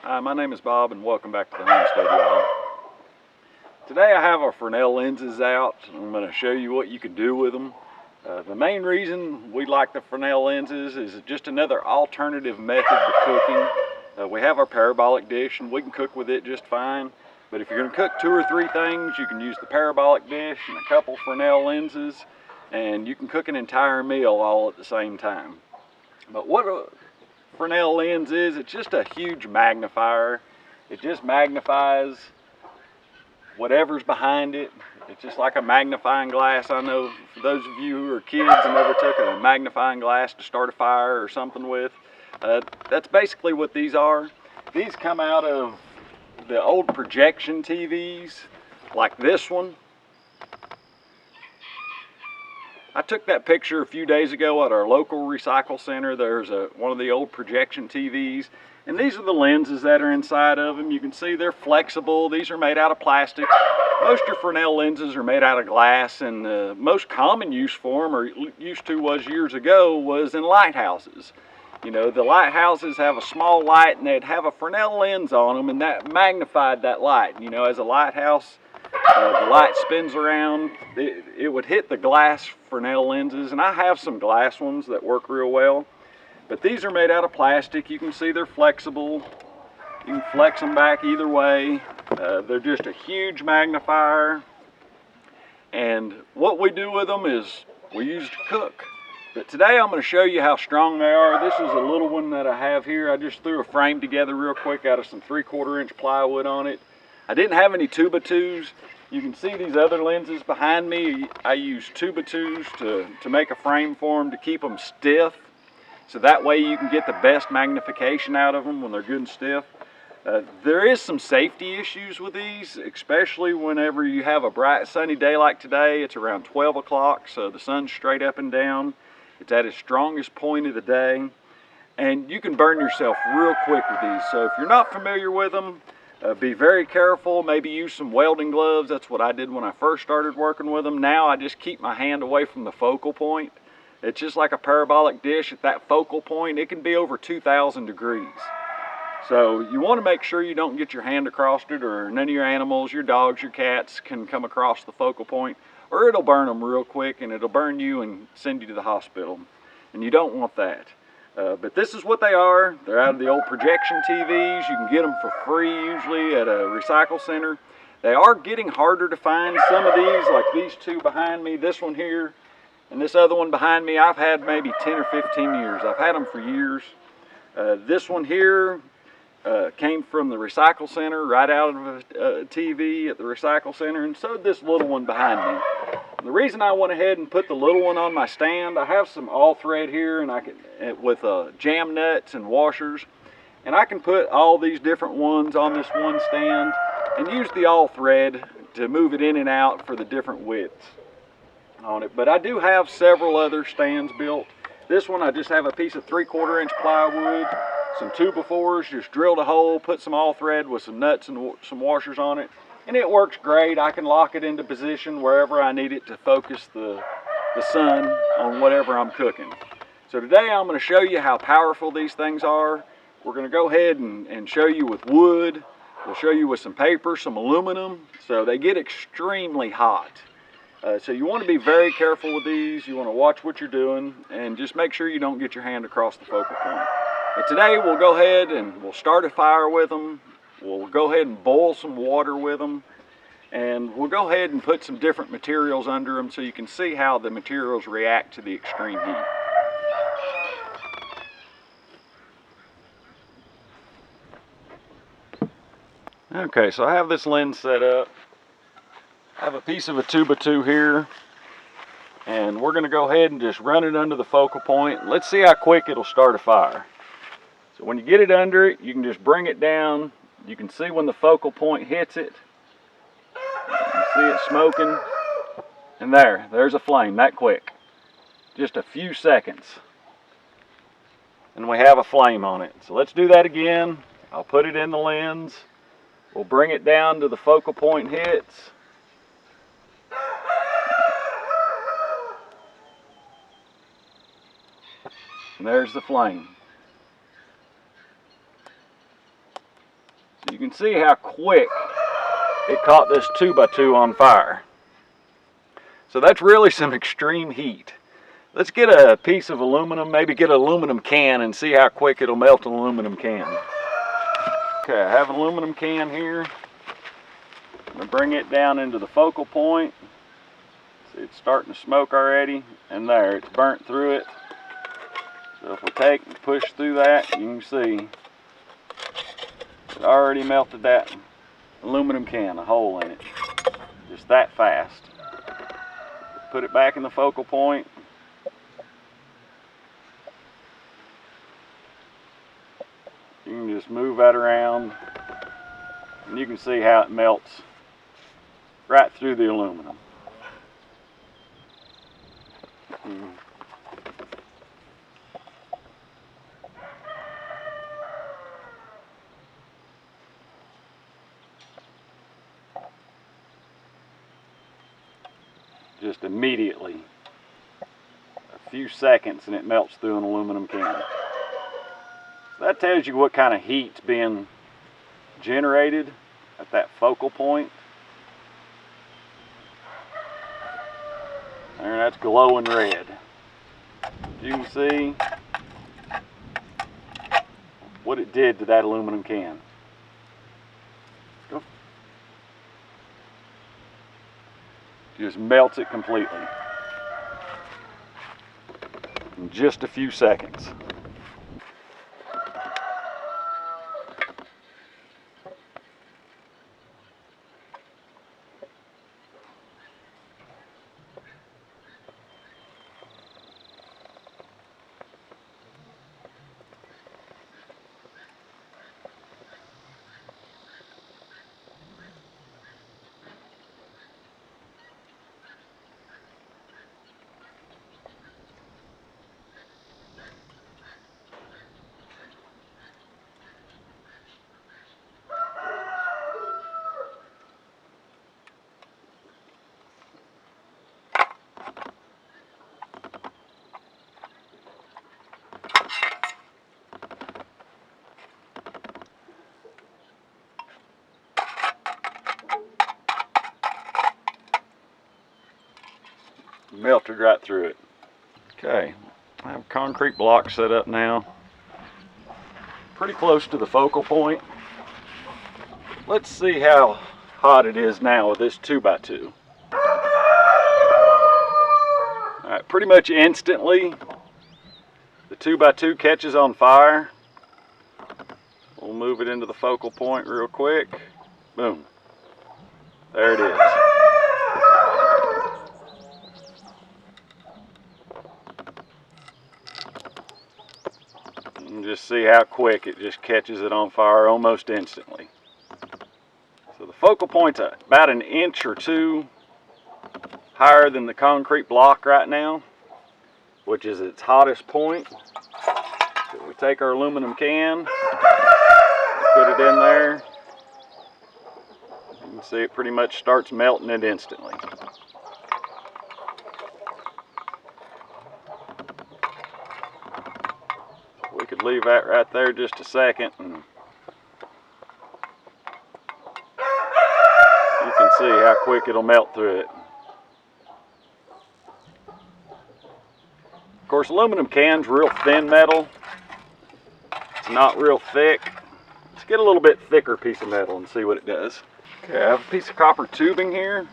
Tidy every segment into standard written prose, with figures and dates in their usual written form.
Hi, my name is Bob and welcome back to the homestead, y'all. Today I have our Fresnel lenses out. I'm going to show you what you can do with them. The main reason we like the Fresnel lenses is just another alternative method to cooking. We have our parabolic dish and we can cook with it just fine. But if you're going to cook 2 or 3 things, you can use the parabolic dish and a couple Fresnel lenses, and you can cook an entire meal all at the same time. But what a Fresnel lens is, it's just a huge magnifier. It just magnifies whatever's behind it. It's just like a magnifying glass. I know for those of you who are kids and never took a magnifying glass to start a fire or something with, that's basically what these are. These come out of the old projection TVs, like this one. I took that picture a few days ago at our local recycle center. There's one of the old projection TVs, and these are the lenses that are inside of them. You can see they're flexible. These are made out of plastic. Most of your Fresnel lenses are made out of glass, and the most common use for them, or used to was years ago, was in lighthouses. You know, the lighthouses have a small light and they'd have a Fresnel lens on them, and that magnified that light. You know, as a lighthouse, the light spins around, it would hit the glass Fresnel lenses, and I have some glass ones that work real well. But these are made out of plastic. You can see they're flexible. You can flex them back either way. They're just a huge magnifier. And what we do with them is we use to cook. But today I'm going to show you how strong they are. This is a little one that I have here. I just threw a frame together real quick out of some 3/4 inch plywood on it. I didn't have any 2x2s. You can see these other lenses behind me. I use 2x2s to make a frame for them to keep them stiff. So that way you can get the best magnification out of them when they're good and stiff. There is some safety issues with these, especially whenever you have a bright sunny day like today. It's around 12 o'clock, so the sun's straight up and down. It's at its strongest point of the day, and you can burn yourself real quick with these. So if you're not familiar with them, be very careful. Maybe use some welding gloves. That's what I did when I first started working with them. Now I just keep my hand away from the focal point. It's just like a parabolic dish. At that focal point, it can be over 2,000 degrees. So you want to make sure you don't get your hand across it, or none of your animals, your dogs, your cats can come across the focal point, or it'll burn them real quick and it'll burn you and send you to the hospital. And you don't want that. But this is what they are. They're out of the old projection TVs. You can get them for free usually at a recycle center. They are getting harder to find. Some of these, like these two behind me, this one here, and this other one behind me, I've had maybe 10 or 15 years. I've had them for years. This one here came from the recycle center, right out of a TV at the recycle center, and so did this little one behind me. The reason I went ahead and put the little one on my stand, I have some all thread here, and I can with jam nuts and washers, and I can put all these different ones on this one stand and use the all thread to move it in and out for the different widths on it. But I do have several other stands built. This one I just have a piece of 3/4 inch plywood, some 2x4s, just drilled a hole, put some all thread with some nuts and some washers on it, and it works great. I can lock it into position wherever I need it to focus the sun on whatever I'm cooking. So today I'm going to show you how powerful these things are. We're going to go ahead and show you with wood. We'll show you with some paper, some aluminum. So they get extremely hot. So you want to be very careful with these. You want to watch what you're doing and just make sure you don't get your hand across the focal point. But today we'll go ahead and we'll start a fire with them. We'll go ahead and boil some water with them. And we'll go ahead and put some different materials under them so you can see how the materials react to the extreme heat. Okay, so I have this lens set up. I have a piece of a 2x2 here, and we're going to go ahead and just run it under the focal point. Let's see how quick it'll start a fire. So when you get it under it, you can just bring it down. You can see when the focal point hits it. You can see it smoking, and there's a flame that quick. Just a few seconds, and we have a flame on it. So let's do that again. I'll put it in the lens. We'll bring it down to the focal point hits. And there's the flame. You can see how quick it caught this 2x2 on fire. So that's really some extreme heat. Let's get a piece of aluminum, maybe get an aluminum can and see how quick it'll melt an aluminum can. Okay, I have an aluminum can here. I'm going to bring it down into the focal point. See, it's starting to smoke already, and there, it's burnt through it. So if we take and push through that, you can see it already melted that aluminum can, a hole in it. Just that fast. Put it back in the focal point. You can just move that around, and you can see how it melts right through the aluminum. Just immediately, a few seconds, and it melts through an aluminum can. So that tells you what kind of heat's being generated at that focal point. There, that's glowing red. You can see what it did to that aluminum can. Go. Just melts it completely in just a few seconds. Melted right through it. Okay, I have a concrete block set up now, pretty close to the focal point. Let's see how hot it is now with this 2x2. Alright, pretty much instantly the 2x2 catches on fire. We'll move it into the focal point real quick. Boom. There it is. And just see how quick it just catches it on fire almost instantly. So the focal point's about an inch or two higher than the concrete block right now, which is its hottest point. So we take our aluminum can, put it in there. You can see it pretty much starts melting it instantly. We could leave that right there just a second, and you can see how quick it'll melt through it. Of course, aluminum can's real thin metal. It's not real thick. Let's get a little bit thicker piece of metal and see what it does. Okay, I have a piece of copper tubing here.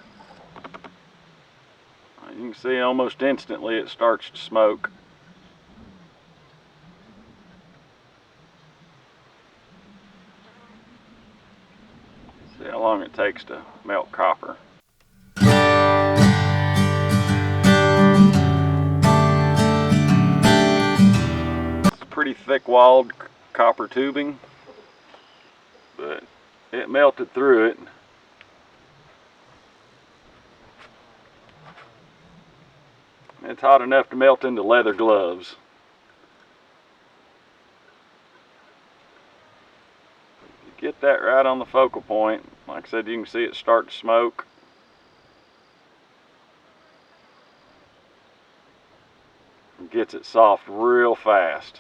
You can see almost instantly it starts to smoke. See how long it takes to melt copper. It's pretty thick-walled copper tubing, but it melted through it. It's hot enough to melt into leather gloves. Get that right on the focal point. Like I said, you can see it start to smoke. It gets it soft real fast.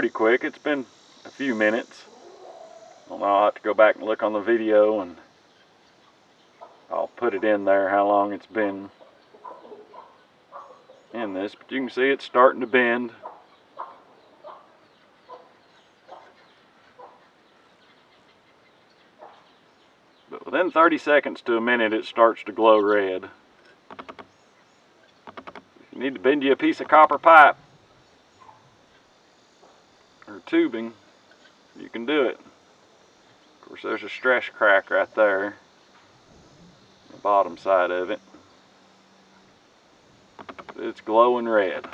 pretty quick. It's been a few minutes. I'll have to go back and look on the video, and I'll put it in there how long it's been in this. But you can see it's starting to bend. But within 30 seconds to a minute, it starts to glow red. If you need to bend you a piece of copper pipe or tubing, you can do it. Of course, there's a stress crack right there, the bottom side of it. It's glowing red.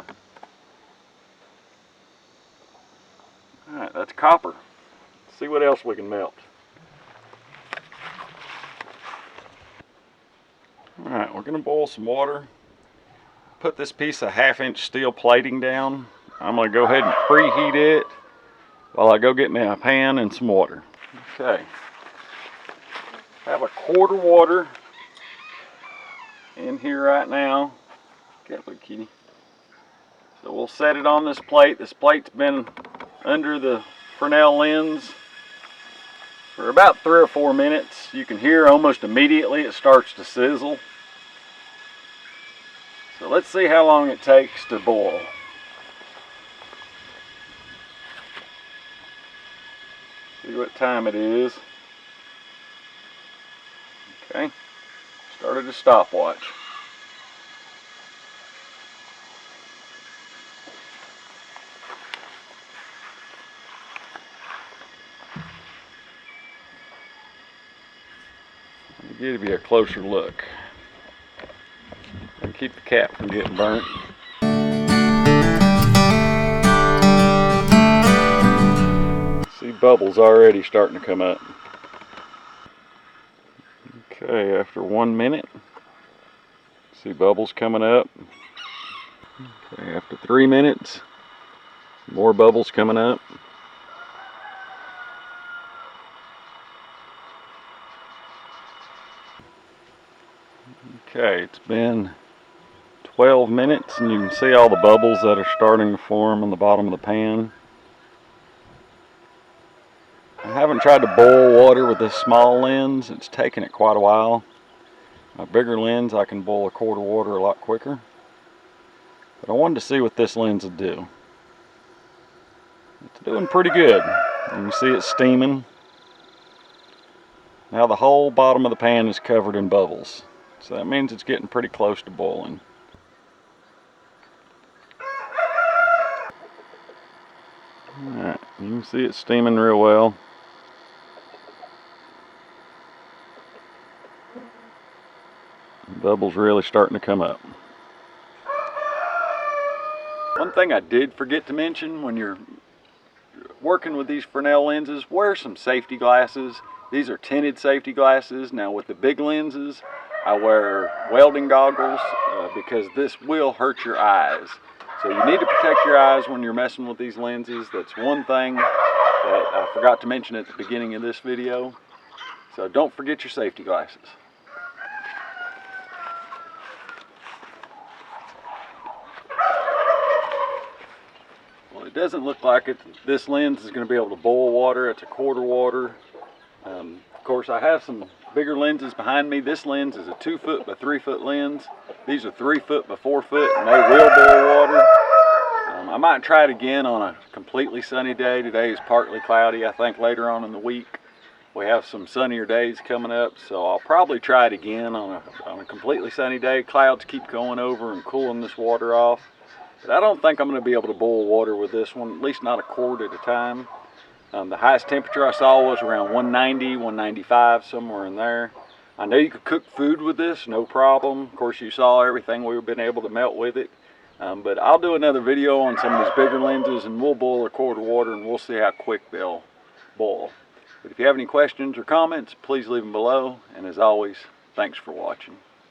Alright, that's copper. Let's see what else we can melt. Alright, we're going to boil some water. Put this piece of 1/2-inch steel plating down. I'm going to go ahead and preheat it while I go get me a pan and some water. Okay. Have a quart of water in here right now. Get a kitty. So we'll set it on this plate. This plate's been under the Fresnel lens for about 3 or 4 minutes. You can hear almost immediately it starts to sizzle. So let's see how long it takes to boil. See what time it is. Okay, started a stopwatch. Let me give you a closer look and keep the cap from getting burnt. See bubbles already starting to come up. Okay, after 1 minute, see bubbles coming up. Okay, after 3 minutes, more bubbles coming up. Okay, it's been 12 minutes and you can see all the bubbles that are starting to form on the bottom of the pan. I haven't tried to boil water with this small lens. It's taken it quite a while. My bigger lens, I can boil a quart of water a lot quicker. But I wanted to see what this lens would do. It's doing pretty good. You can see it steaming. Now the whole bottom of the pan is covered in bubbles. So that means it's getting pretty close to boiling. Alright, you can see it steaming real well. Bubbles really starting to come up. One thing I did forget to mention, when you're working with these Fresnel lenses, wear some safety glasses. These are tinted safety glasses. Now with the big lenses, I wear welding goggles because this will hurt your eyes. So you need to protect your eyes when you're messing with these lenses. That's one thing that I forgot to mention at the beginning of this video. So don't forget your safety glasses. It doesn't look like this lens is going to be able to boil water. It's a quart of water. Of course, I have some bigger lenses behind me. This lens is a 2 foot by 3 foot lens. These are 3 foot by 4 foot, and they will boil water. I might try it again on a completely sunny day. Today is partly cloudy. I think later on in the week we have some sunnier days coming up, so I'll probably try it again on a completely sunny day. Clouds keep going over and cooling this water off. But I don't think I'm going to be able to boil water with this one, at least not a quart at a time. The highest temperature I saw was around 190, 195, somewhere in there. I know you could cook food with this, no problem. Of course, you saw everything we've been able to melt with it. But I'll do another video on some of these bigger lenses, and we'll boil a quart of water and we'll see how quick they'll boil. But if you have any questions or comments, please leave them below. And as always, thanks for watching.